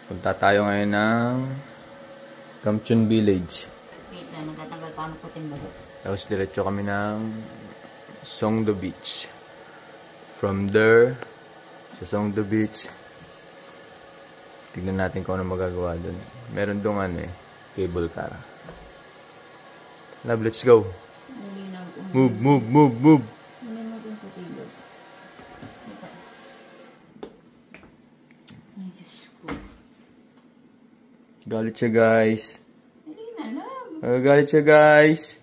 Punta tayo ngayon ng Gamcheon Village. Wait na, nagtatanggal pa ng puting buhok. Tapos diretso kami ng Songdo Beach. From there, sa Songdo Beach, tignan natin kung ano magagawa doon. Meron doon cable car. Love, let's go. Move, move, move, move. Galit siya, guys. Galit siya, guys.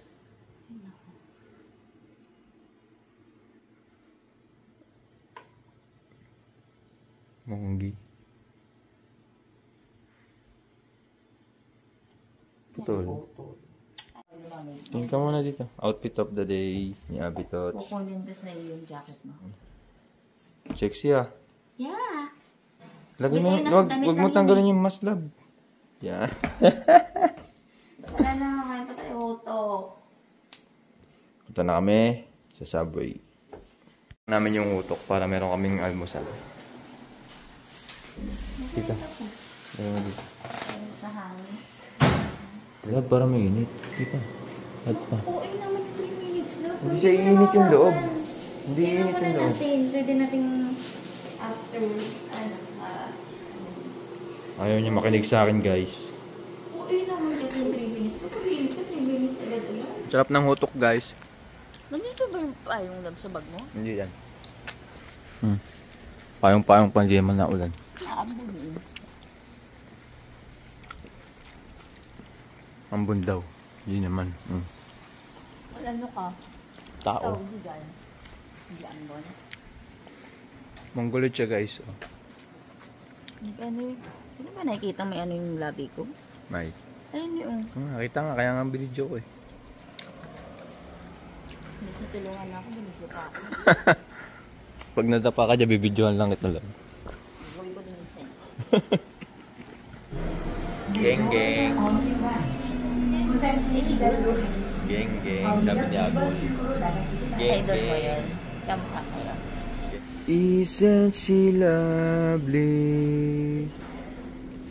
Monggi. Putol. Tingin ka muna dito. Outfit of the day ni Abby Tots. Kukunin ko sa iyo yung jacket mo. Sexy ah. Yeah. Lagi mo, wag mo tanggalin yung mask, love. Yeah. Wala na, kain pa tayo auto. Punta na kami sa Subway. Namin yung utok para meron kaming almusal. Kita. Dito. Sa hangin. Love, parang may init. Kita. At pa. Oo, naman 3 minutes lang. Hindi siya init yung loob. Hindi init yung loob. Pwede natin after, Ayaw niya makinig sa akin, guys. Oo, naman kasi 3 minutes. Kapag init ka, 3 minutes agad ulan. Sarap ng hutok, guys. Nandito ba yung lab sa bag mo? Hindi yan. Payong-payong pa, hindi naman na ulan. Ambon daw. Hindi naman. Ano ka? Tao. Hindi ambon. Mongoloid siya, guys. Oh. Sino ba nakikita may ano yung labi ko? May. Ayun yung. Nakita nga, kaya nga video ko eh. Mas natulungan na ako, binigyo pa ako. Pag nadapa ka dyan, bibidyohan lang ito lang. Gawin ko din yung sense. Geng, geng. Geng, geng. Sabi niya ako. Geng, Idol mo geng. yun. Kamukha ko yun. Isn't she lovely?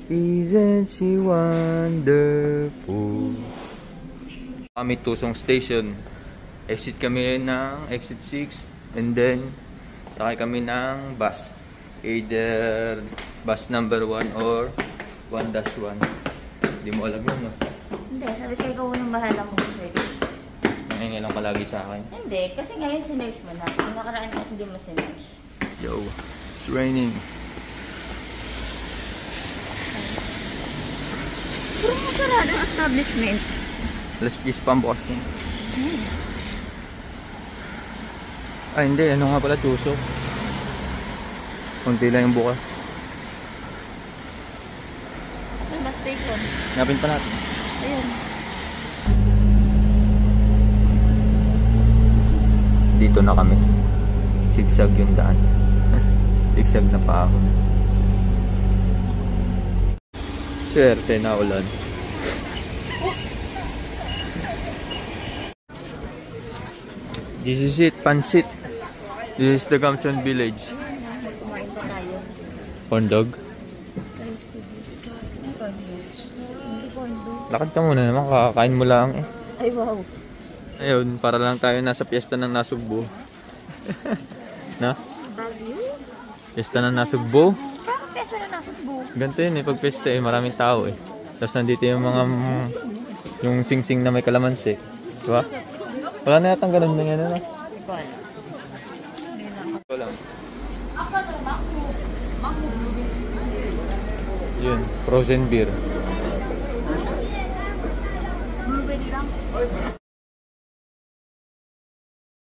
Isn't she wonderful? Kami Tusong Station. Exit kami ng exit 6 and then sakay kami ng bus. Either bus number 1 or 1-1. Hindi mo alam yun, no? Hindi, sabi ko ikaw unang bahala mo sa search. Nangingilang ka lagi sa akin. Hindi, kasi ngayon sinerch mo na. Yung nakaraan kasi di mo sinerch. Yo, it's raining. Puro mo sarado ang establishment. Alas 10 pa ang bukas niya. Ah, hindi. Ano nga pala, tusok. Kunti lang yung bukas. Ano ba station? Napin pa natin. Ayun. Dito na kami. Sigsag yung daan. Sigsag na pa ako. Swerte na ulan. This is it, Pansit. This is the Gamcheon Village. Kumain pa tayo. Corn dog. Lakad ka muna naman, kakakain mo lang eh. Ay, wow. Ayun, para lang tayo nasa piyesta ng Nasugbo. Na? Baguio? Piyesta ng Nasugbo. Parang peso na nasa buo. Ganito yun eh, pag piyesta eh, maraming tao eh. Tapos nandito yung mga, yung sing-sing na may kalamansi. Diba? Wala na yatang ganun na yan, ano? Ito lang. Yun, frozen beer.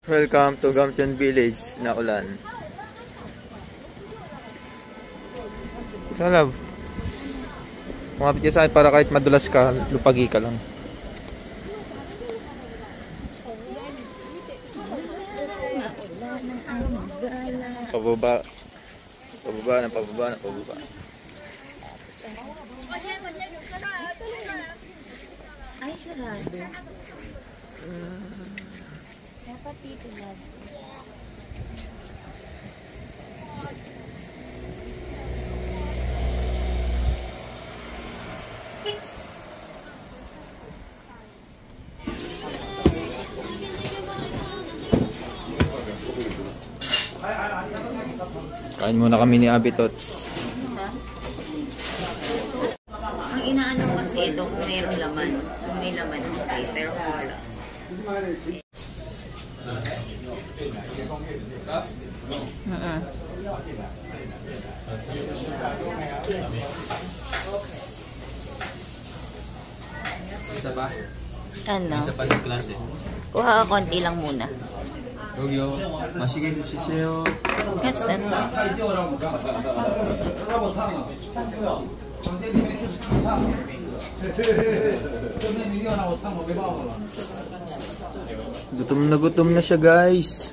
Welcome to Gamcheon Village na ulan. So love, kumapit ka sa akin para kahit madulas ka, lupagi ka lang. Pababa. Pababa na pababa na pababa. Ay, sarado. Dapat dito lang. Kain muna kami ni Abby Tots. Ang inaano ko kasi ito kung mayroong laman. Kung may laman, okay. Pero kung wala. Isa ba? Ano? Isa pa ng klase. Kuha ka konti lang muna. Yo, 맛있게 드시세요. What's that? Gutom na siya, guys.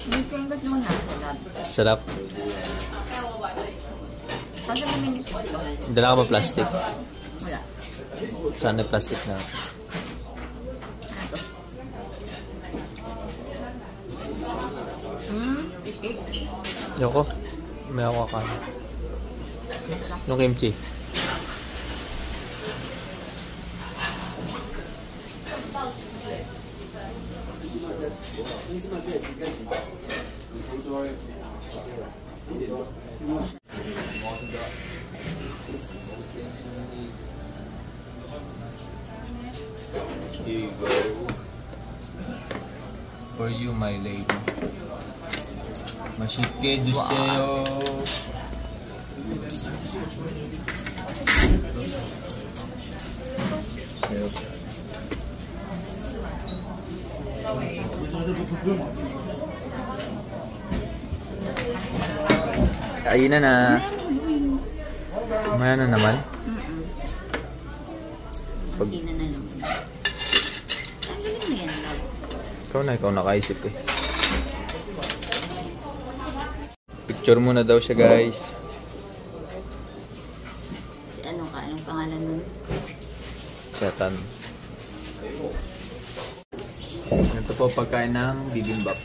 May tenggot mo na. Sarap. Pag namin ito. Dala ka ba plastic? Wala. Sana plastic na. Yoko. May ako ka. Yung kimchi. Here you go. For you, my lady. 맛있게 드세요. Kain na. Maya na naman. Hindi na naman. Ang galing mo yan, love. Ikaw nakaisip eh. Picture muna daw siya, guys. Ano ka? Anong pangalan mo? Satan. Ito po pagkain ng bibimbap.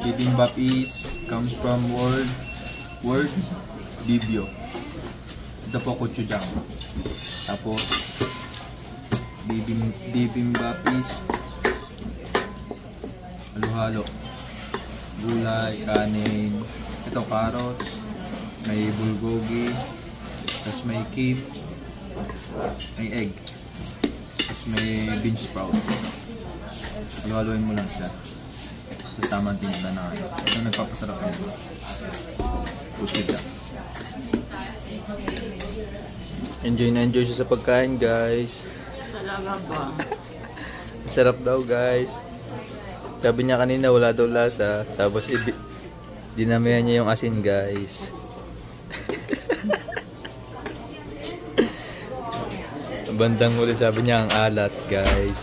Bibimbap comes from word bibio. Ito po gochujang. Tapos bibimbap is halo-halo. Gulay, kanin, ito carrots, may bulgogi, tapos may keep, may egg, tapos may bean sprout. Halo-haloin mo lang siya. Ito tamang tinita na kayo. Ito nagpapasarap kayo. Pusit lang. Enjoy na enjoy siya sa pagkain, guys. Salamat ba? Sarap daw, guys. Sabi niya kanina wala daw lasa, tapos dinamihan niya yung asin, guys. Bandang huli sabi niya ang alat, guys.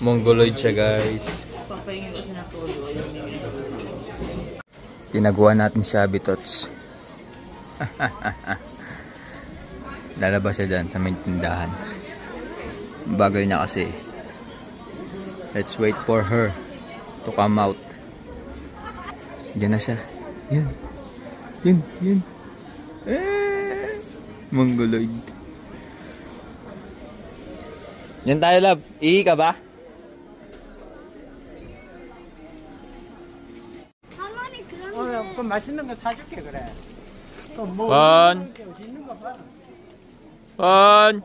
Mongoloid siya, guys. Papahingin ko siya na tulo. Tinaguan natin si Abby Tots. Lalabas siya dyan sa may tindahan. Bagal niya kasi. Let's wait for her to come out. Diyan na siya. Yun. Mongoloid. Yan tayo, love. Ihi ka ba? 그 맛있는 거 사줄게 그래. 또 뭐 번. 있는 거 봐. 번.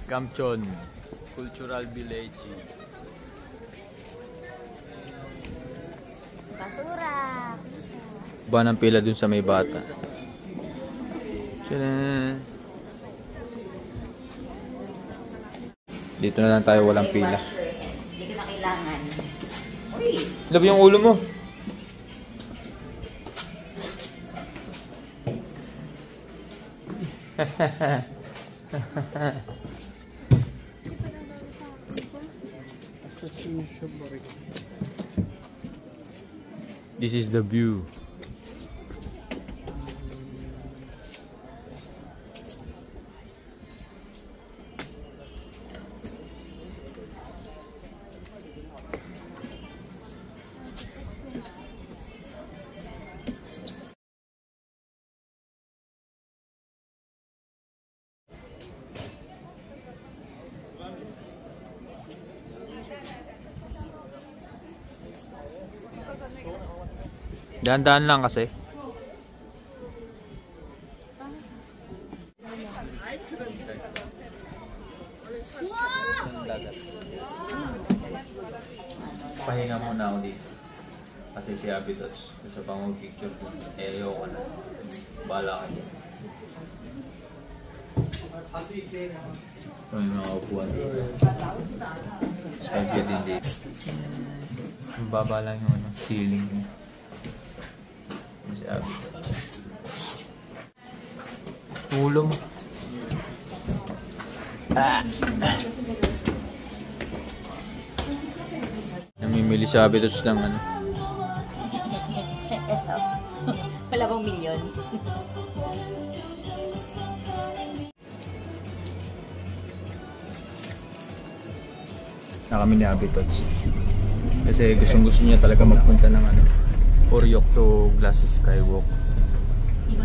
Gamchon Cultural Village. Basura. Ba ng pila dun sa may bata. Tcharan. Dito na lang tayo, walang pila. Hindi ko na kailangan. Uy! Love yung ulo mo. This is the view. Dahan-dahan lang kasi. Pahinga muna ako dito. Kasi si Abby Tots, gusto pa mag-picture ko. Eh, ayoko na. Bahala kayo. Ito yung mga upuan dito. Spaghetti din dito. Ang baba lang yung ano, ceiling niya. Si Abby Tots. Ulo mo. Namimili si Abby Tots ng ano. Wala bang milyon? Na kami ni Abby Tots. Kasi gusto niya talaga magpunta ng ano, Oryok to Glacis Skywalk.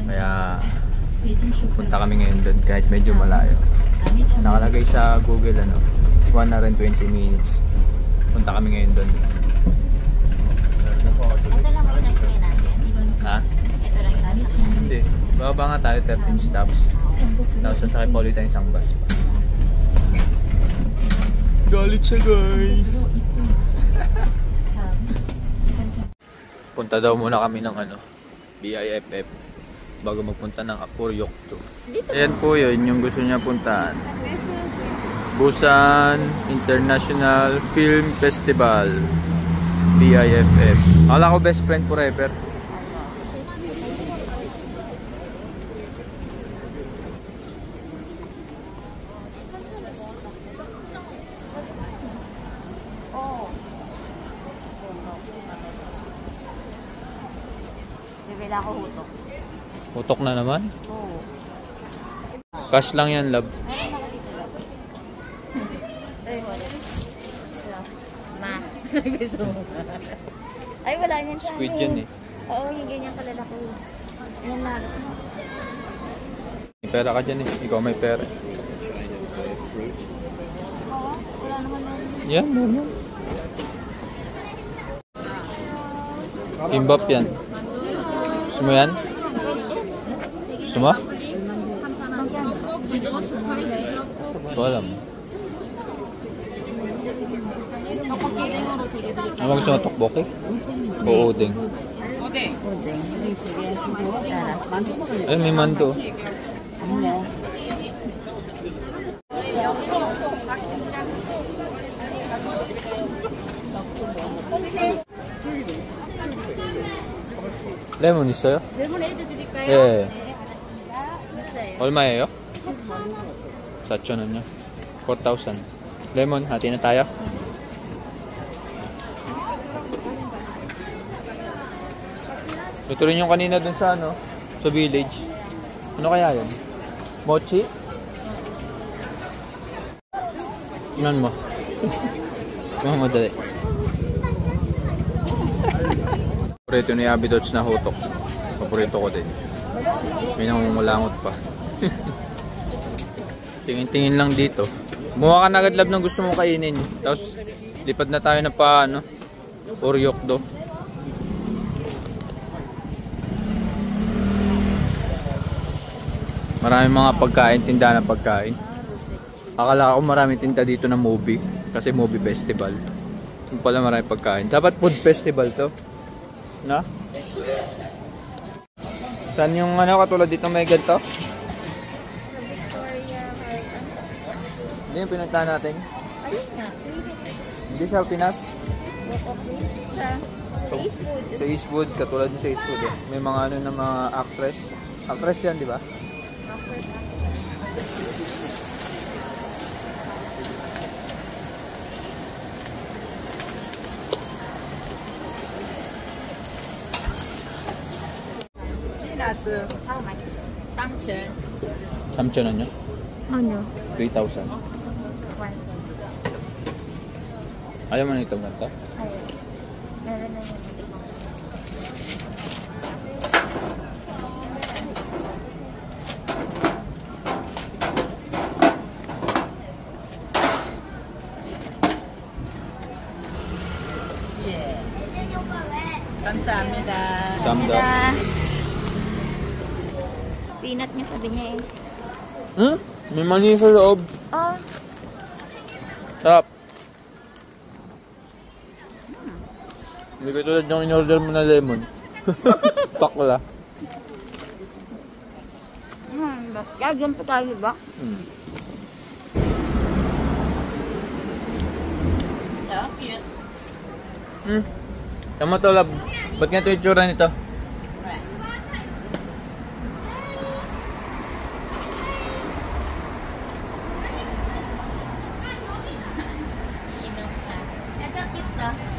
Kaya punta kami ngayon doon kahit medyo malayo. Nakalagay sa Google ano, 120 minutes. Punta kami ngayon doon. Ito lang may nasakyan natin. Ha? Ito lang yung nasakyan. Hindi. Bababa nga tayo 13 stops. Tapos sasakay pa ulit tayo isang bus pa. Galit siya guys! Punta daw muna kami ng ano, BIFF bago magpunta ng Oryok to. Ayan po yun yung gusto niya puntaan. Busan International Film Festival, BIFF. Akala ko best friend forever. Bibila ako hutok. Utok na naman. Oo. Cash lang yan, love. Ma. Gusto mo. Ay, wala yan sa Squid yan eh. Oo, yung ganyan kalalaki. Ayan lang. May pera ka dyan eh. Ikaw may pera. Oo, wala naman lang. Yan, yan. Kimbap yan. Gusto mo yan? Gusto mo? Ito alam. Ano gusto mo? Tokbok eh? O udeng? Ay, may mando. 레몬 있어요? 레모네이드 드릴까요? 예. 있어요. 얼마예요? 4,000원요. 4,000. 레몬, hati na tayo. Ito rin yung kanina dun sa ano, sa village. Ano kaya yun? Mochi? Inan mo. Tingnan mo dali. Paborito ni Abby Tots na hutok. Paborito ko din. May nangungulangot pa. Tingin-tingin lang dito. Buha ka na agad lab ng gusto mong kainin. Tapos lipad na tayo na pa ano, Oryok do. Maraming mga pagkain, tindahan ng pagkain. Akala ko maraming tinda dito na movie. Kasi movie festival. Yung pala maraming pagkain. Dapat food festival to. Na? Saan yung ano katulad dito may ganito? Victoria American. Hindi yung pinuntahan natin. Ayun nga. Hindi sa Pinas. Sa Eastwood. Sa Eastwood, katulad sa Eastwood eh. May mga ano na mga actress. Actress yan, di ba? How much? 3,000. 3,000원요? Ano? 3,000. 1. Ayaw mo na itong ganito? Ayun. Meron na yung 감사합니다. Ganda. Peanut niya sabi niya eh. May mani sa loob. Oh. Sarap. Hindi ko tulad yung in-order mo na lemon. Pakla. Gagawin pa tayo ba? Yeah, cute. Tama to, lab. Ba't nga ito yung tsura nito? Ito cute to.